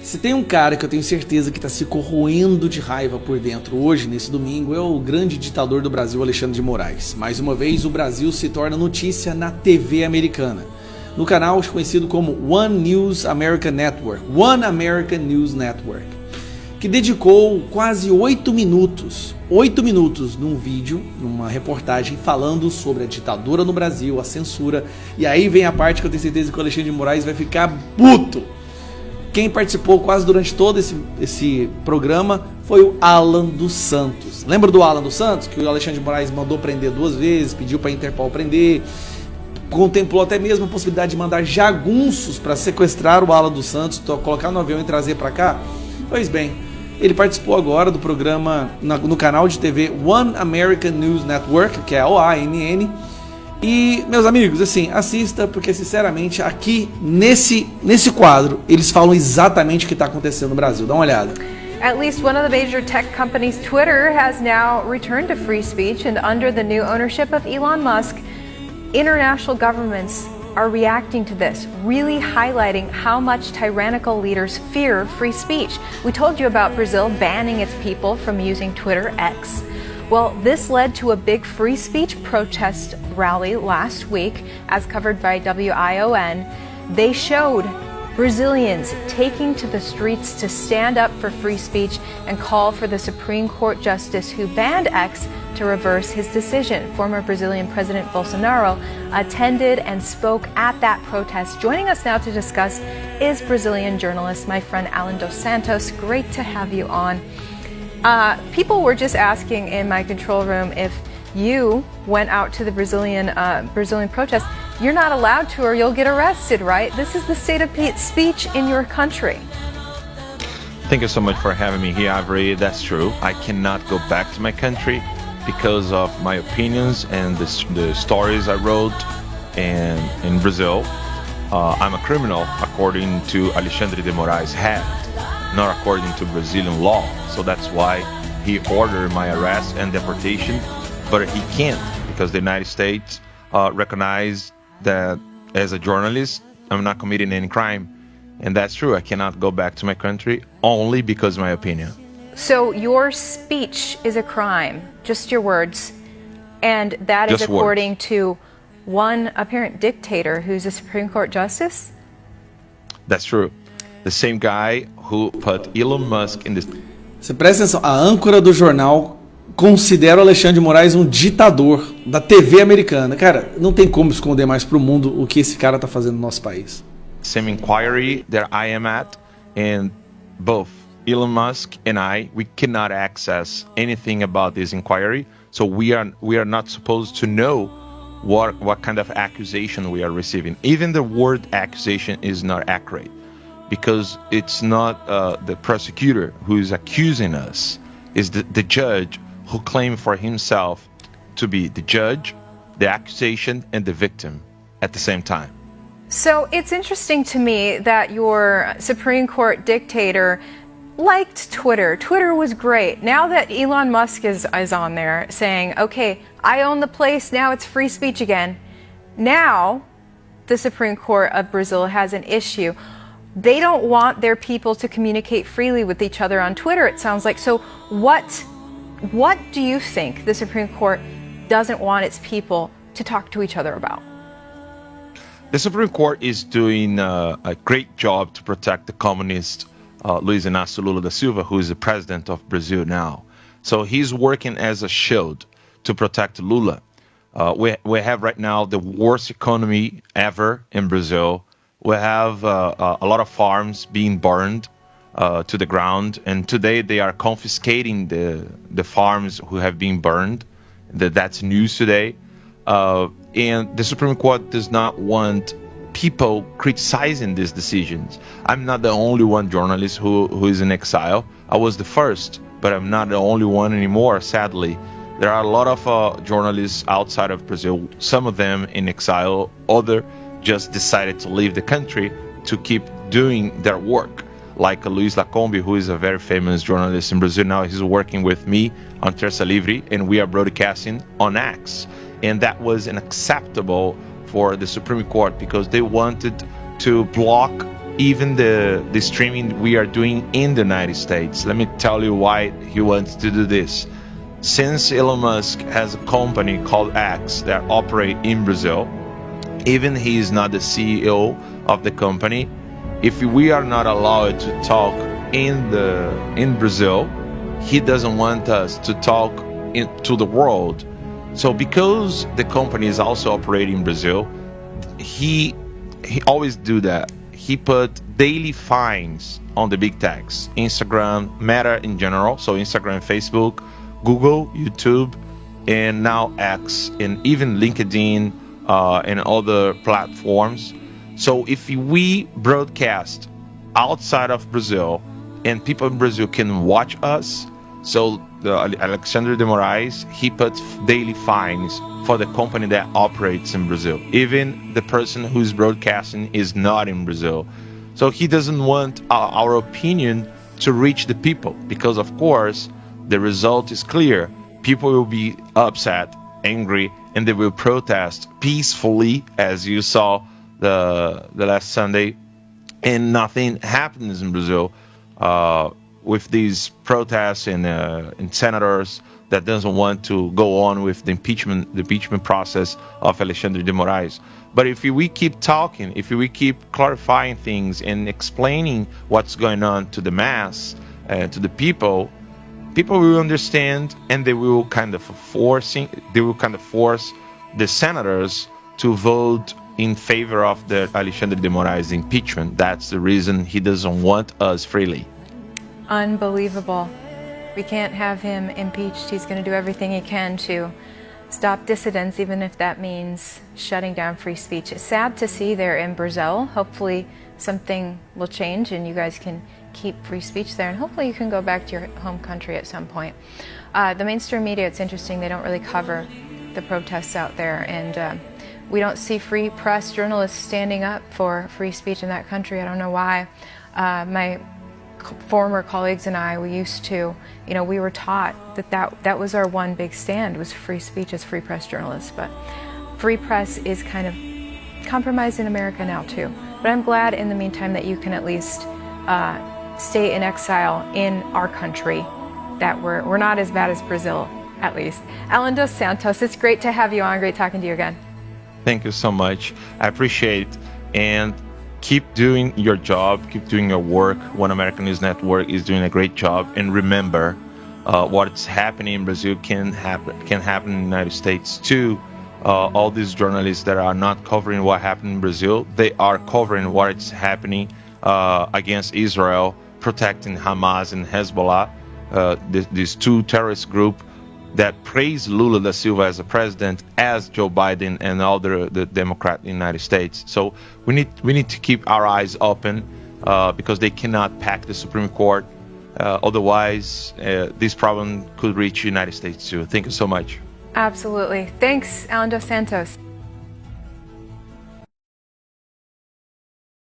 Se tem um cara que eu tenho certeza que está se corroendo de raiva por dentro hoje, nesse domingo, é o grande ditador do Brasil, Alexandre de Moraes. Mais uma vez, o Brasil se torna notícia na TV americana, no canal conhecido como One News American Network, One American News Network, que dedicou quase 8 minutos num vídeo, numa reportagem falando sobre a ditadura no Brasil, a censura, e aí vem a parte que eu tenho certeza que o Alexandre de Moraes vai ficar puto. Quem participou quase durante todo esse programa foi o Alan dos Santos. Lembra do Alan dos Santos? Que o Alexandre de Moraes mandou prender 2 vezes, pediu para a Interpol prender, contemplou até mesmo a possibilidade de mandar jagunços para sequestrar o Alan dos Santos, colocar no avião e trazer para cá. Pois bem, ele participou agora do programa no canal de TV One American News Network, que é a OANN. E, meus amigos, assim, assista, porque sinceramente aqui nesse quadro eles falam exatamente o que está acontecendo no Brasil. Dá uma olhada. At least one of the major tech companies, Twitter, has now returned to free speech, and under the new ownership of Elon Musk, international governments are reacting to this, really highlighting how much tyrannical leaders fear free speech. We told you about Brazil banning its people from using Twitter X. Well, this led to a big free speech protest rally last week, as covered by WION. They showed Brazilians taking to the streets to stand up for free speech and call for the Supreme Court justice who banned X to reverse his decision. Former Brazilian President Bolsonaro attended and spoke at that protest. Joining us now to discuss is Brazilian journalist, my friend Alan dos Santos. Great to have you on. People were just asking in my control room if you went out to the Brazilian protest. You're not allowed to, or you'll get arrested, right? This is the state of speech in your country. Thank you so much for having me here, Avery. That's true. I cannot go back to my country because of my opinions and the stories I wrote in Brazil. I'm a criminal according to Alexandre de Moraes' head, not according to Brazilian law. So that's why he ordered my arrest and deportation, but he can't because the United States recognized that as a journalist, I'm not committing any crime. And that's true. I cannot go back to my country only because of my opinion. So your speech is a crime, just your words. And that is according to one apparent dictator who's a Supreme Court justice? That's true. The same guy who put Elon Musk in this. Você presta atenção, a âncora do jornal considera o Alexandre de Moraes um ditador da TV americana. Cara, não tem como esconder mais pro mundo o que esse cara tá fazendo no nosso país. Same inquiry that I am at, and both Elon Musk and we cannot access anything about this inquiry, so we are not supposed to know what kind of accusation we are receiving. Even the word accusation is not accurate, because it's not the prosecutor who is accusing us, is the judge who claimed for himself to be the judge, the accusation, and the victim at the same time. So it's interesting to me that your Supreme Court dictator liked Twitter. Twitter was great. Now that Elon Musk is on there saying, okay, I own the place, now it's free speech again. Now the Supreme Court of Brazil has an issue. They don't want their people to communicate freely with each other on Twitter, it sounds like. So what do you think the Supreme Court doesn't want its people to talk to each other about? The Supreme Court is doing a great job to protect the communist Luiz Inácio Lula da Silva, who is the president of Brazil now. So he's working as a shield to protect Lula. We have right now the worst economy ever in Brazil. We have a lot of farms being burned to the ground, and today they are confiscating the farms who have been burned. That's news today. And the Supreme Court does not want people criticizing these decisions. I'm not the only one journalist who is in exile. I was the first, but I'm not the only one anymore, sadly. There are a lot of journalists outside of Brazil, some of them in exile, others just decided to leave the country to keep doing their work. Like Luiz Lacombe, who is a very famous journalist in Brazil now, he's working with me on Terça Livre, and we are broadcasting on X. And that was unacceptable for the Supreme Court because they wanted to block even the streaming we are doing in the United States. Let me tell you why he wants to do this. Since Elon Musk has a company called X that operate in Brazil, even he is not the CEO of the company, if we are not allowed to talk in Brazil, he doesn't want us to talk to the world. So because the company is also operating in Brazil, he always do that. He put daily fines on the big techs, Instagram, Meta in general, so Instagram, Facebook, Google, YouTube, and now X, and even LinkedIn and other platforms. So if we broadcast outside of Brazil and people in Brazil can watch us, so Alexandre de Moraes, he puts daily fines for the company that operates in Brazil. Even the person who's broadcasting is not in Brazil. So he doesn't want our opinion to reach the people, because of course the result is clear. People will be upset, angry, and they will protest peacefully, as you saw the last Sunday, and nothing happens in Brazil with these protests and senators that doesn't want to go on with the impeachment process of Alexandre de Moraes. But if we keep talking, if we keep clarifying things and explaining what's going on to the mass, to the people will understand, and they will kind of force the senators to vote in favor of the Alexandre de Moraes impeachment. That's the reason he doesn't want us freely. Unbelievable. We can't have him impeached. He's going to do everything he can to stop dissidents, even if that means shutting down free speech. It's sad to see there in Brazil. Hopefully something will change and you guys can keep free speech there, and hopefully you can go back to your home country at some point. The mainstream media, it's interesting, they don't really cover the protests out there, and we don't see free press journalists standing up for free speech in that country. I don't know why. My former colleagues and I, we used to, we were taught that was our one big stand, was free speech as free press journalists. But free press is kind of compromised in America now too. But I'm glad in the meantime that you can at least stay in exile in our country, that we're not as bad as Brazil, at least. Alan dos Santos, it's great to have you on. Great talking to you again. Thank you so much. I appreciate it. And keep doing your job, keep doing your work. One American News Network is doing a great job. And remember, what's happening in Brazil can happen in the United States too. All these journalists that are not covering what happened in Brazil, they are covering what is happening against Israel, protecting Hamas and Hezbollah, these two terrorist groups that praise Lula da Silva as a president, as Joe Biden and all the Democrats in the United States. So we need to keep our eyes open because they cannot pack the Supreme Court. Otherwise, this problem could reach the United States too. Thank you so much. Absolutely. Thanks, Alan dos Santos.